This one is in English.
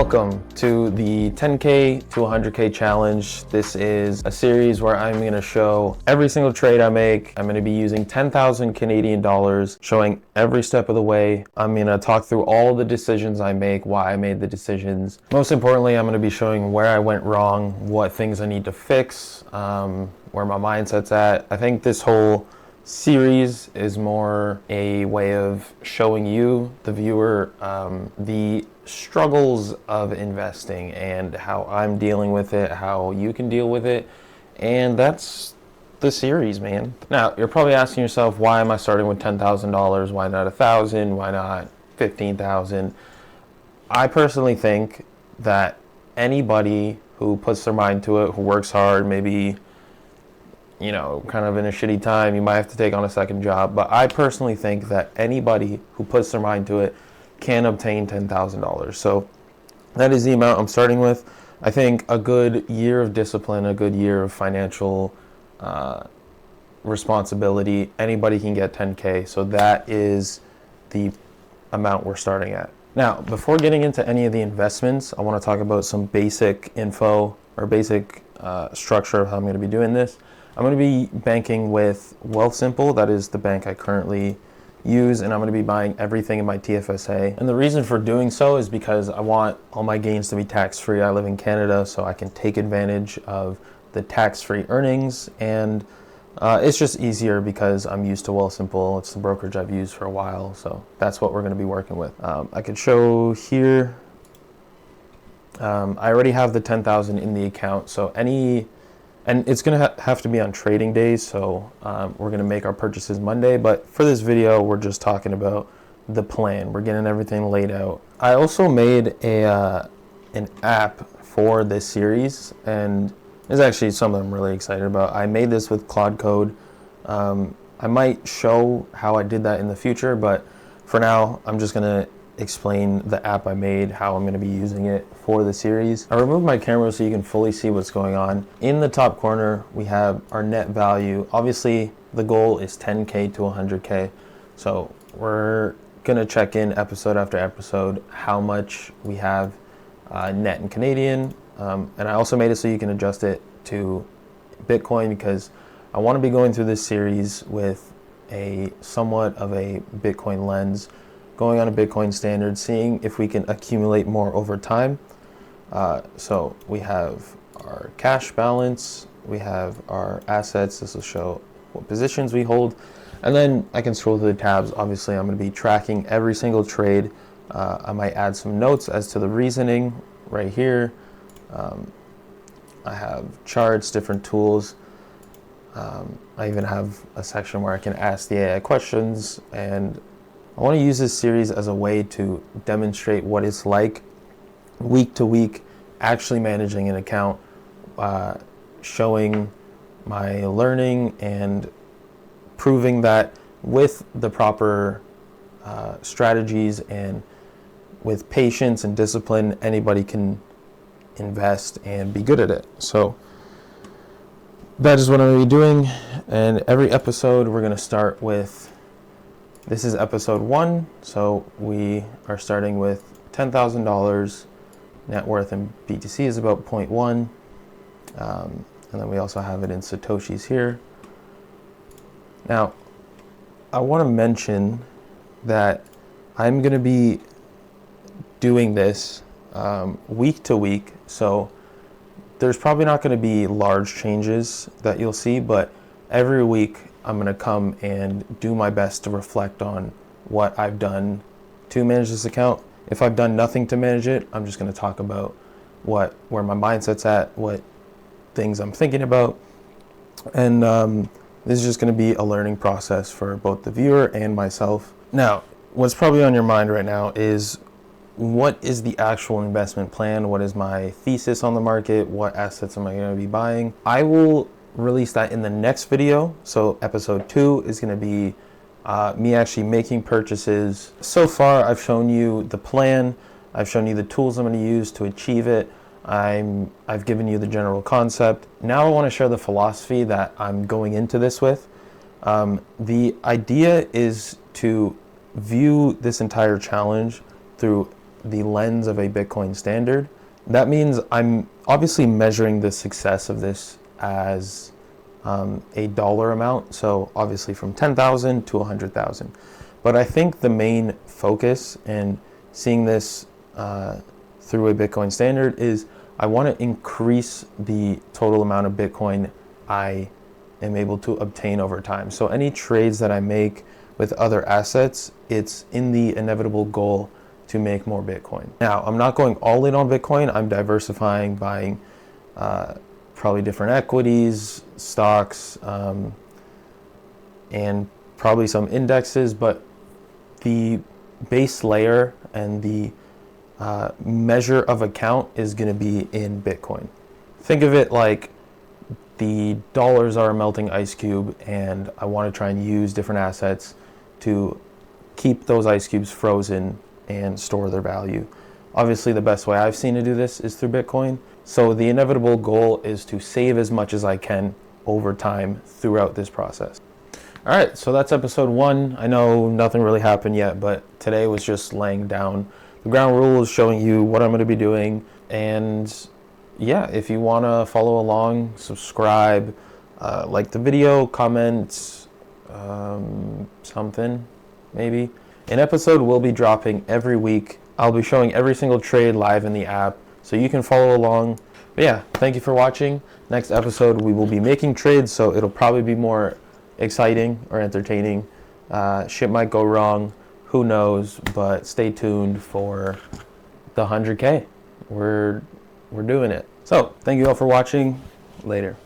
Welcome to the 10K to 100K challenge. This is a series where I'm going to show every single trade I make. I'm going to be using 10,000 Canadian dollars, showing every step of the way. I'm going to talk through all the decisions I make, why I made the decisions. Most importantly, I'm going to be showing where I went wrong, what things I need to fix, where my mindset's at. I think this whole series is more a way of showing you, the viewer, the struggles of investing and how I'm dealing with it, how you can deal with it, and that's the series, man. Now, you're probably asking yourself, why am I starting with $10,000? Why not $1,000? Why not $15,000? I personally think that anybody who puts their mind to it, who works hard, maybe kind of in a shitty time, you might have to take on a second job. But I personally think that anybody who puts their mind to it can obtain $10,000. So that is the amount I'm starting with. I think a good year of discipline, a good year of financial responsibility, anybody can get 10K. So that is the amount we're starting at. Now, before getting into any of the investments, I want to talk about some basic info or basic structure of how I'm going to be doing this. I'm going to be banking with Wealthsimple. That is the bank I currently use, and I'm going to be buying everything in my TFSA. And the reason for doing so is because I want all my gains to be tax-free. I live in Canada, so I can take advantage of the tax-free earnings, and it's just easier because I'm used to Wealthsimple. It's the brokerage I've used for a while, so that's what we're going to be working with. I could show here. I already have the 10,000 in the account, so and it's going to have to be on trading days, so we're going to make our purchases Monday. But for this video, we're just talking about the plan. We're getting everything laid out. I also made an app for this series, and it's actually something I'm really excited about. I made this with Claude Code. I might show how I did that in the future, but for now, I'm just going to explain the app I made, how I'm going to be using it for the series. I removed my camera so you can fully see what's going on. In the top corner, we have our net value. Obviously, the goal is 10K to 100K. So we're going to check in episode after episode how much we have net in Canadian. And I also made it so you can adjust it to Bitcoin, because I want to be going through this series with a somewhat of a Bitcoin lens, going on a Bitcoin standard, seeing if we can accumulate more over time. So we have our cash balance, we have our assets. This will show what positions we hold. And then I can scroll through the tabs. Obviously, I'm going to be tracking every single trade. I might add some notes as to the reasoning right here. I have charts, different tools. I even have a section where I can ask the AI questions, and I want to use this series as a way to demonstrate what it's like week to week actually managing an account, showing my learning and proving that with the proper strategies and with patience and discipline, anybody can invest and be good at it. So that is what I'm going to be doing, and every episode we're going to start with, this is episode 1, so we are starting with $10,000. Net worth in BTC is about 0.1, and then we also have it in Satoshis here. Now, I want to mention that I'm going to be doing this week to week, so there's probably not going to be large changes that you'll see, but every week I'm going to come and do my best to reflect on what I've done to manage this account. If I've done nothing to manage it, I'm just going to talk about where my mindset's at, what things I'm thinking about. And this is just going to be a learning process for both the viewer and myself. Now, what's probably on your mind right now is, what is the actual investment plan? What is my thesis on the market? What assets am I going to be buying? I will release that in the next video. So episode 2 is going to be me actually making purchases. So far, I've shown you the plan. I've shown you the tools I'm going to use to achieve it. I've given you the general concept. Now I want to share the philosophy that I'm going into this with. The idea is to view this entire challenge through the lens of a Bitcoin standard, that means I'm obviously measuring the success of this as a dollar amount. So obviously from 10,000 to 100,000. But I think the main focus in seeing this through a Bitcoin standard is I want to increase the total amount of Bitcoin I am able to obtain over time. So any trades that I make with other assets, it's in the inevitable goal to make more Bitcoin. Now, I'm not going all in on Bitcoin. I'm diversifying, buying probably different equities, stocks, and probably some indexes, but the base layer and the measure of account is going to be in Bitcoin. Think of it like the dollars are a melting ice cube, and I want to try and use different assets to keep those ice cubes frozen and store their value. Obviously, the best way I've seen to do this is through Bitcoin. So the inevitable goal is to save as much as I can over time throughout this process. All right, so that's episode 1. I know nothing really happened yet, but today was just laying down the ground rules, showing you what I'm going to be doing. And yeah, if you want to follow along, subscribe, like the video, comment, something maybe. An episode will be dropping every week. I'll be showing every single trade live in the app, so you can follow along. But yeah, thank you for watching. Next episode, we will be making trades, so it'll probably be more exciting or entertaining. Shit might go wrong, who knows, but stay tuned for the 100K. We're doing it. So thank you all for watching. Later.